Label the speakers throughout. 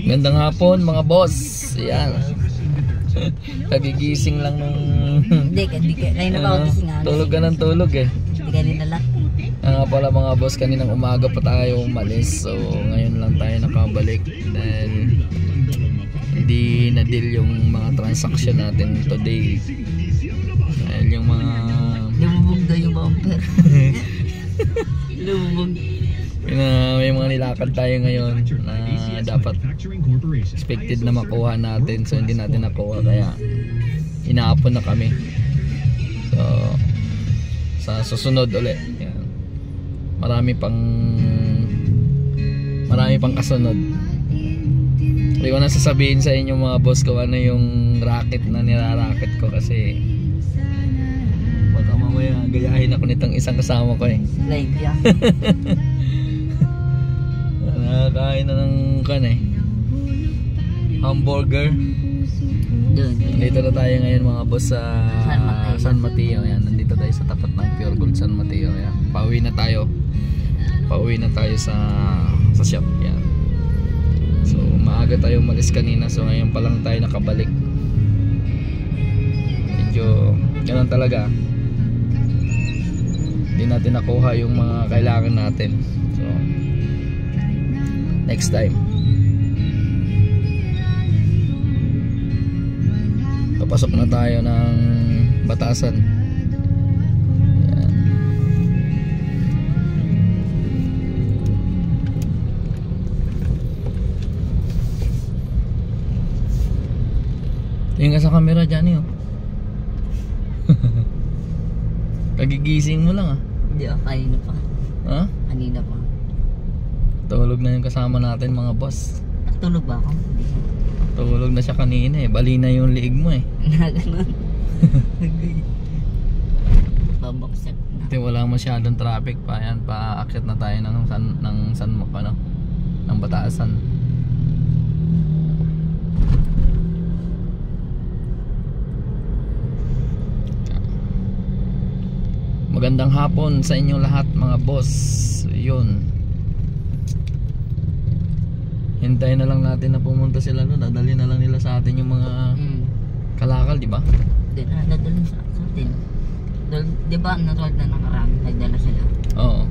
Speaker 1: Gandang hapon mga boss. Yan. Kagigising lang nung...
Speaker 2: Hindi, kayo na ba ako gising nga?
Speaker 1: Tulog ka ng tulog eh.
Speaker 2: Hindi ka nila lang.
Speaker 1: Nga pala mga boss, kaninang umaga pa tayo umalis. So ngayon lang tayo nakabalik. Then hindi na deal yung mga transaction natin today. Dahil yung mga...
Speaker 2: Lumubog daw yung bumper. Lumubog.
Speaker 1: May mga nilakad tayo ngayon na dapat expected na makuha natin, so hindi natin nakuha, kaya inaapon na kami. So sa susunod ulit yan. Marami pang kasunod. Hindi ko na sasabihin sa inyo mga boss ko ano yung racket na niraracket ko, kasi baka mamaya gayahin ako nitong isang kasama ko eh.
Speaker 2: Like yeah.
Speaker 1: Nakakain na ng hamburger. Nandito na tayo ngayon mga boss sa San Mateo. Yan, nandito tayo sa tapat ng Pure Gold San Mateo. Yan. Pauwi na tayo sa shop. Yan. So maaga tayo umalis kanina, so ngayon pa lang tayo nakabalik. Medyo ganun talaga, hindi natin nakuha yung mga kailangan natin. So next time papasok na tayo ng Batasan. Ayan. Tingin ka sa camera dyan eh. Kagigising mo lang ah.
Speaker 2: Hindi ako, kanina pa.
Speaker 1: Ha?
Speaker 2: Kanina pa.
Speaker 1: Tulog na yung kasama natin mga boss.
Speaker 2: Natulog ba ako?
Speaker 1: Tulog na siya kanina eh. Bali na yung liig mo eh.
Speaker 2: Ganun. Babaksak na.
Speaker 1: Kasi wala masyadong traffic pa. Yan, paakyat na tayo ng Batasan. Magandang hapon sa inyong lahat mga boss. Yun, hintayin na lang natin na pumunta sila no. Dadali na lang nila sa atin yung mga kalakal, di ba?
Speaker 2: Hindi na, dadalhin sa atin. Di ba natulad na nakarami, nagdala sila?
Speaker 1: Oo.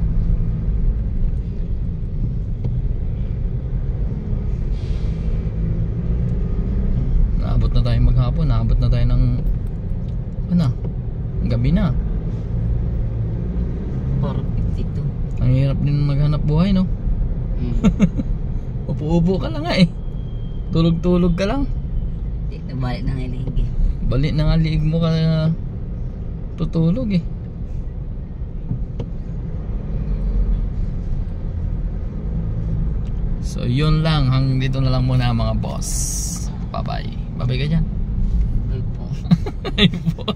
Speaker 1: Naabot na tayo maghapon, naabot na tayo ng gabi na.
Speaker 2: 4:52.
Speaker 1: Ang hirap din maghanap buhay no. Upo-upo ka lang nga eh. Tulog-tulog ka lang.
Speaker 2: Balik na nga liig eh.
Speaker 1: Balik na nga liig mo ka tutulog eh. So yun lang, hanggang dito na lang muna mga boss. Bye bye. Bye bye ka dyan.
Speaker 2: Bye po.
Speaker 1: Bye po.